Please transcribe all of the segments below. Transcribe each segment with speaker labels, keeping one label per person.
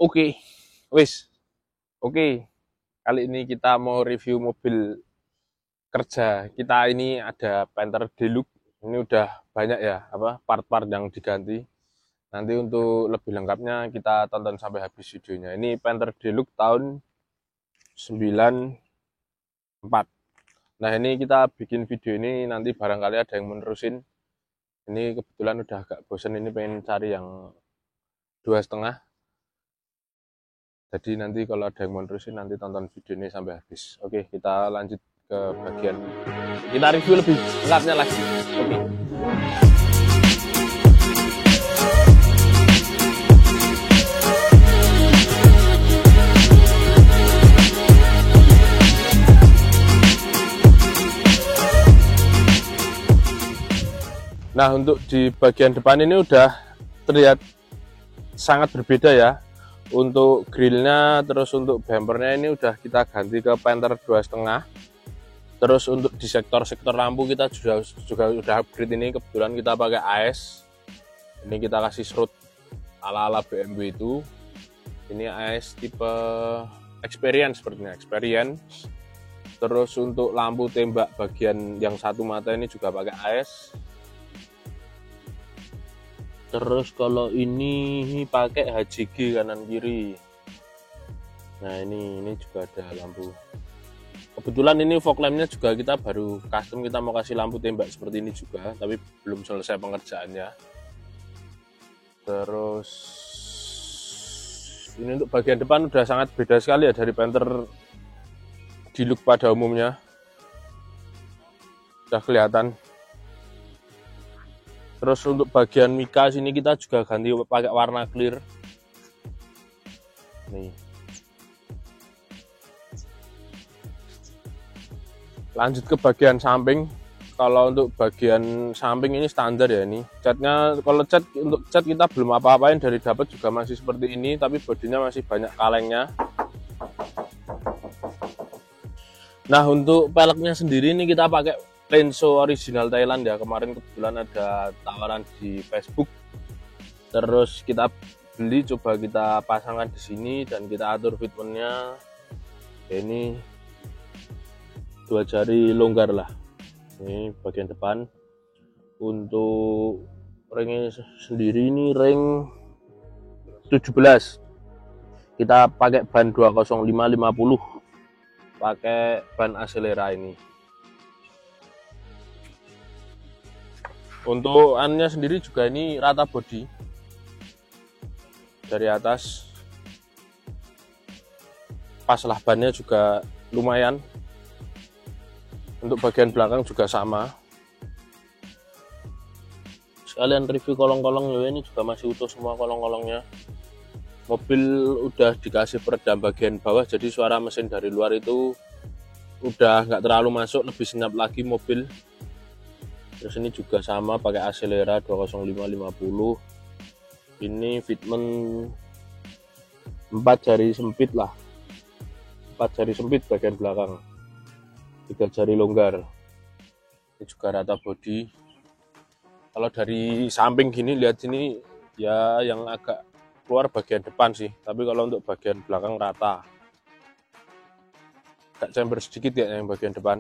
Speaker 1: Oke, wis. Oke, kali ini kita mau review mobil kerja. Kita ini ada Panther Deluxe. Ini udah banyak ya, part-part yang diganti. Nanti untuk lebih lengkapnya kita tonton sampai habis videonya. Ini Panther Deluxe tahun 94. Nah, ini kita bikin video ini nanti barangkali ada yang menerusin. Ini kebetulan udah agak bosen, ini pengen cari yang 2,5. Jadi nanti kalau ada yang mau terusin nanti tonton video ini sampai habis. Oke, kita lanjut ke bagian kita review lebih lengkapnya lagi. Oke. Nah, untuk di bagian depan ini udah terlihat sangat berbeda ya. Untuk grillnya, terus untuk bumpernya ini udah kita ganti ke Panther 2,5. Terus untuk di sektor lampu kita juga udah upgrade, ini kebetulan kita pakai AS. Ini kita kasih serut ala-ala BMW itu. Ini AS tipe Experience, sepertinya Experience. Terus untuk lampu tembak bagian yang satu mata ini juga pakai AS. Terus kalau ini pakai HJG kanan kiri. Nah, ini juga ada lampu. Kebetulan ini fog lampnya juga kita baru custom, kita mau kasih lampu tembak seperti ini juga, tapi belum selesai pengerjaannya. Terus ini untuk bagian depan udah sangat beda sekali ya dari Panther Deluxe pada umumnya. Udah kelihatan. Terus untuk bagian mika sini kita juga ganti pakai warna clear. Nih. Lanjut ke bagian samping. Kalau untuk bagian samping ini standar ya ini. Catnya, kalau untuk cat kita belum apa-apain, dari dapat juga masih seperti ini, tapi bodinya masih banyak kalengnya. Nah, untuk peleknya sendiri ini kita pakai Lenso original Thailand ya. Kemarin kebetulan ada tawaran di Facebook. Terus kita beli, coba kita pasangkan di sini dan kita atur fitmentnya. Ini 2 jari longgar lah. Ini bagian depan. Untuk ringnya sendiri ini ring 17. Kita pakai ban 205/50. Pakai ban Acelera ini. Untuk annya sendiri juga ini rata bodi dari atas. Pas lah bannya juga lumayan. Untuk bagian belakang juga sama. Sekalian review kolong-kolong ya, ini juga masih utuh semua kolong-kolongnya. Mobil udah dikasih peredam bagian bawah, jadi suara mesin dari luar itu udah nggak terlalu masuk, lebih senyap lagi mobil. Terus ini juga sama pakai Acelera 205/50. Ini fitment 4 jari sempit lah. 4 jari sempit bagian belakang. 3 jari longgar. Ini juga rata bodi. Kalau dari samping gini lihat sini ya yang agak keluar bagian depan sih. Tapi kalau untuk bagian belakang rata. Agak chamber sedikit ya yang bagian depan.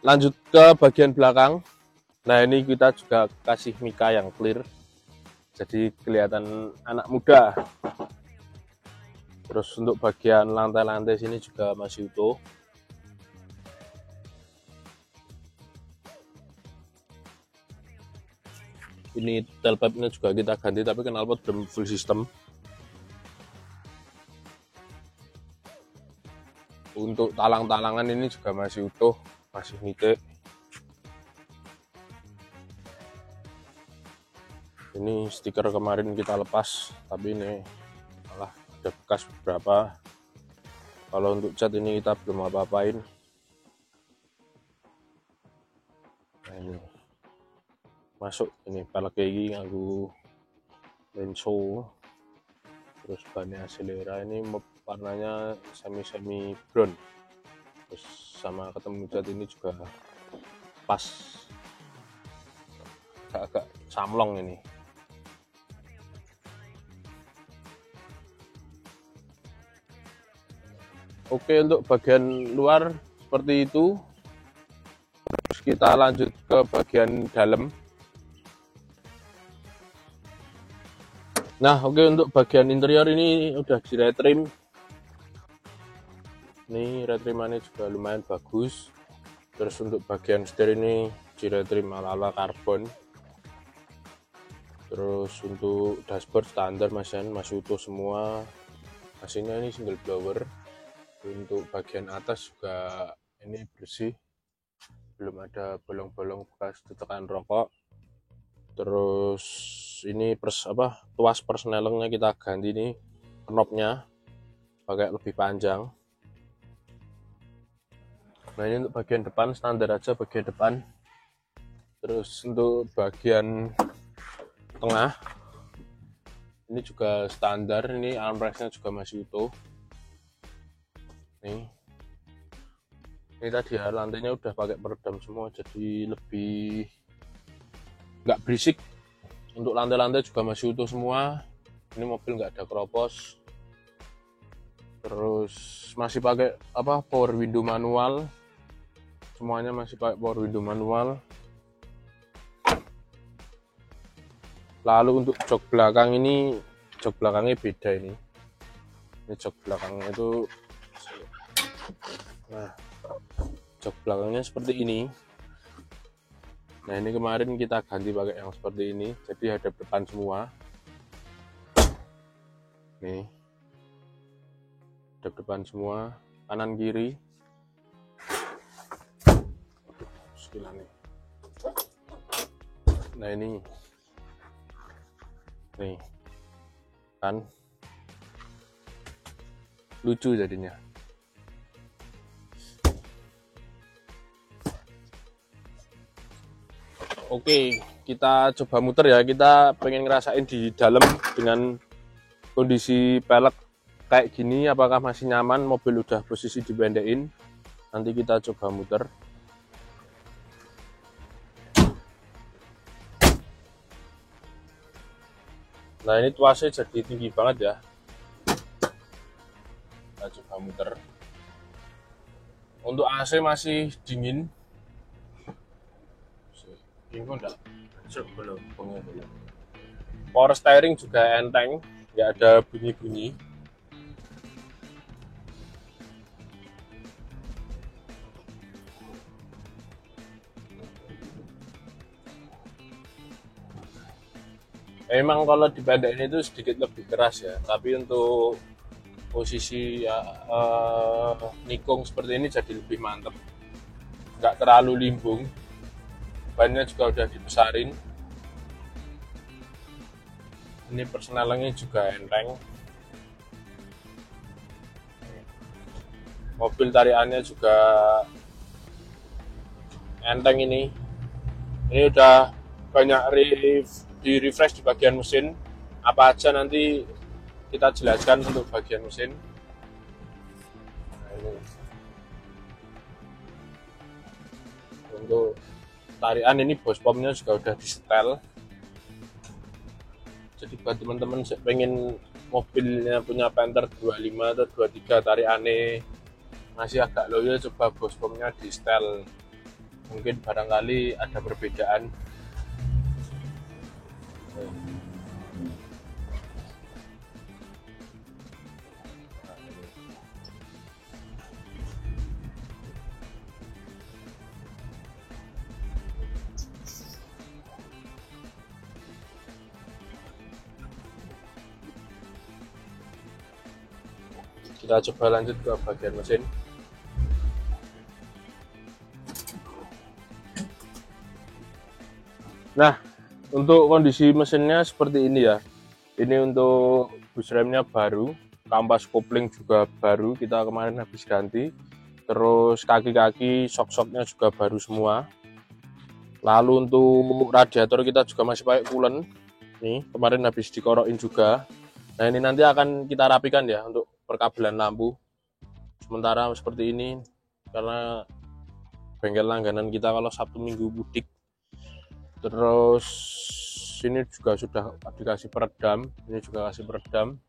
Speaker 1: Lanjut ke bagian belakang. Nah, ini kita juga kasih mika yang clear, jadi kelihatan anak muda. Terus untuk bagian lantai-lantai sini juga masih utuh. Ini tailpipe-nya juga kita ganti, tapi knalpot belum full system. Untuk talang-talangan ini juga masih utuh, masih nitik. Ini stiker kemarin kita lepas, tapi ini malah ada bekas beberapa. Kalau untuk cat ini kita belum apa-apain. Nah, ini masuk ini pelek ini nganggo Lenso. Terus bannya Acelera, ini warnanya semi brown. Terus sama ketemu cat ini juga pas, agak samlong ini. Oke, untuk bagian luar seperti itu. Terus kita lanjut ke bagian dalam. Nah, oke, untuk bagian interior ini udah di retrim. Ini retrimannya juga lumayan bagus. Terus untuk bagian setir ini di retrim ala-ala karbon. Terus untuk dashboard standar masih utuh semua. Mesinnya ini single blower. Untuk bagian atas juga ini bersih, belum ada bolong-bolong bekas tetekan rokok. Terus ini tuas persnelengnya kita ganti nih, knopnya pakai lebih panjang. Nah, ini untuk bagian depan standar aja bagian depan. Terus untuk bagian tengah ini juga standar, ini armrestnya juga masih utuh. Ini tadi ya, lantainya udah pakai peredam semua, jadi lebih nggak berisik. Untuk lantai-lantai juga masih utuh semua. Ini mobil nggak ada keropos. Terus masih pakai power window manual, semuanya masih pakai power window manual. Lalu untuk jok belakang ini, jok belakangnya beda ini jok belakangnya itu, nah jok belakangnya seperti ini. Nah, ini kemarin kita ganti pakai yang seperti ini, jadi hadap depan semua. Nih, hadap depan semua, kanan kiri. Nih. Nah, ini nih kan lucu jadinya. Oke, kita coba muter ya. Kita pengen ngerasain di dalam dengan kondisi pelek kayak gini, apakah masih nyaman. Mobil udah posisi dipendekin. Nanti kita coba muter. Nah, ini tuasnya jadi tinggi banget ya. Kita coba muter. Untuk AC masih dingin. Belum. Power steering juga enteng, nggak ada bunyi-bunyi. Emang kalau dipendekin itu sedikit lebih keras ya, tapi untuk posisi nikung seperti ini jadi lebih mantep, nggak terlalu limbung. Bannya juga udah dibesarin. Ini persnelengnya juga enteng. Mobil tariannya juga enteng ini. Ini udah banyak di refresh di bagian mesin. Apa aja nanti kita jelaskan untuk bagian mesin. Nah, ini. Untuk tarian ini bos pomnya juga udah disetel. Jadi buat teman-teman pengen mobilnya punya Panther 25 atau 23 tariannya masih agak loyo, coba bos pomnya di setel. Mungkin barangkali ada perbedaan. Kita coba lanjut ke bagian mesin. Nah, untuk kondisi mesinnya seperti ini ya. Ini untuk bus remnya baru, kampas kopling juga baru, kita kemarin habis ganti. Terus kaki-kaki shock-shocknya juga baru semua. Lalu untuk radiator kita juga masih pakai coolant. Nih, kemarin habis dikorokin juga. Nah, ini nanti akan kita rapikan ya untuk perkabelan lampu. Sementara seperti ini karena bengkel langganan kita kalau Sabtu Minggu mudik. Terus ini juga sudah dikasih peredam, ini juga kasih peredam.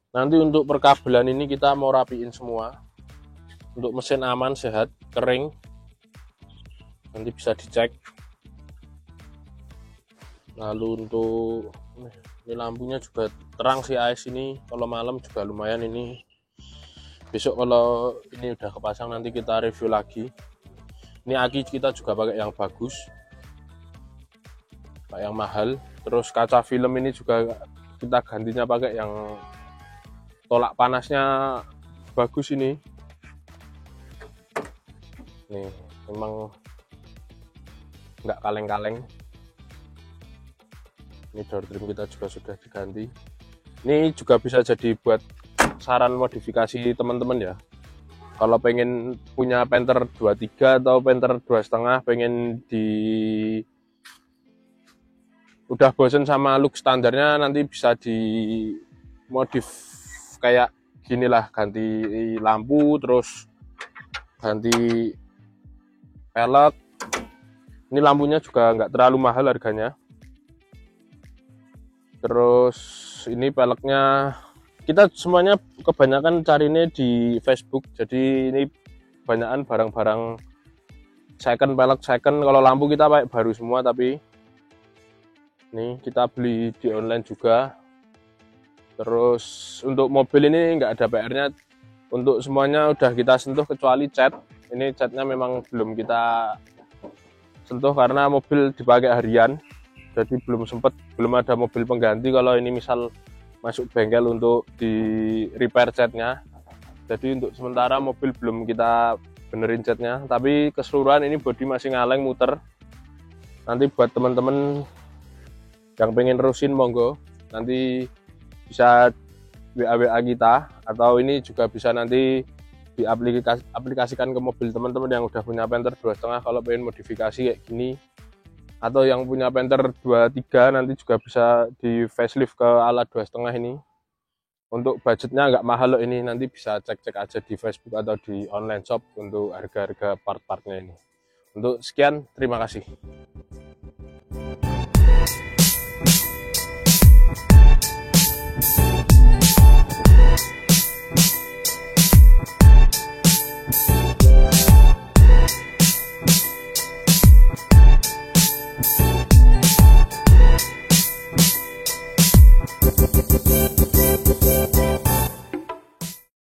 Speaker 1: Nanti untuk perkabelan ini kita mau rapiin semua. Untuk mesin aman, sehat, kering. Nanti bisa dicek. Lalu untuk ini lampunya juga terang sih AS ini. Kalau malam juga lumayan ini. Besok kalau ini udah kepasang nanti kita review lagi. Ini aki kita juga pakai yang bagus, pakai yang mahal. Terus kaca film ini juga kita gantinya pakai yang tolak panasnya bagus ini. Nih memang nggak kaleng-kaleng. Ini door trim kita juga sudah diganti. Ini juga bisa jadi buat saran modifikasi teman-teman ya. Kalau pengen punya Panther 23 atau Panther 2,5, pengen udah bosen sama look standarnya, nanti bisa di modif kayak gini lah, ganti lampu, terus ganti pelek. Ini lampunya juga nggak terlalu mahal harganya. Terus ini peleknya kita semuanya kebanyakan carinya di Facebook, jadi ini banyakan barang-barang second, pelek second. Kalau lampu kita pakai baru semua, tapi ini kita beli di online juga. Terus untuk mobil ini nggak ada PR-nya, untuk semuanya udah kita sentuh kecuali cat. Ini catnya memang belum kita sentuh karena mobil dipakai harian, jadi belum ada mobil pengganti kalau ini misal masuk bengkel untuk di repair catnya. Jadi untuk sementara mobil belum kita benerin catnya, tapi keseluruhan ini bodi masih ngaleng muter. Nanti buat teman-teman yang pengen nerusin monggo, nanti bisa WA kita, atau ini juga bisa nanti diaplikasikan ke mobil teman-teman yang udah punya Panther 2,5 kalau pengen modifikasi kayak gini. Atau yang punya Panther 23 nanti juga bisa di facelift ke ala 2,5 ini. Untuk budgetnya nggak mahal loh ini, nanti bisa cek-cek aja di Facebook atau di online shop untuk harga-harga part-partnya ini. Untuk sekian, terima kasih.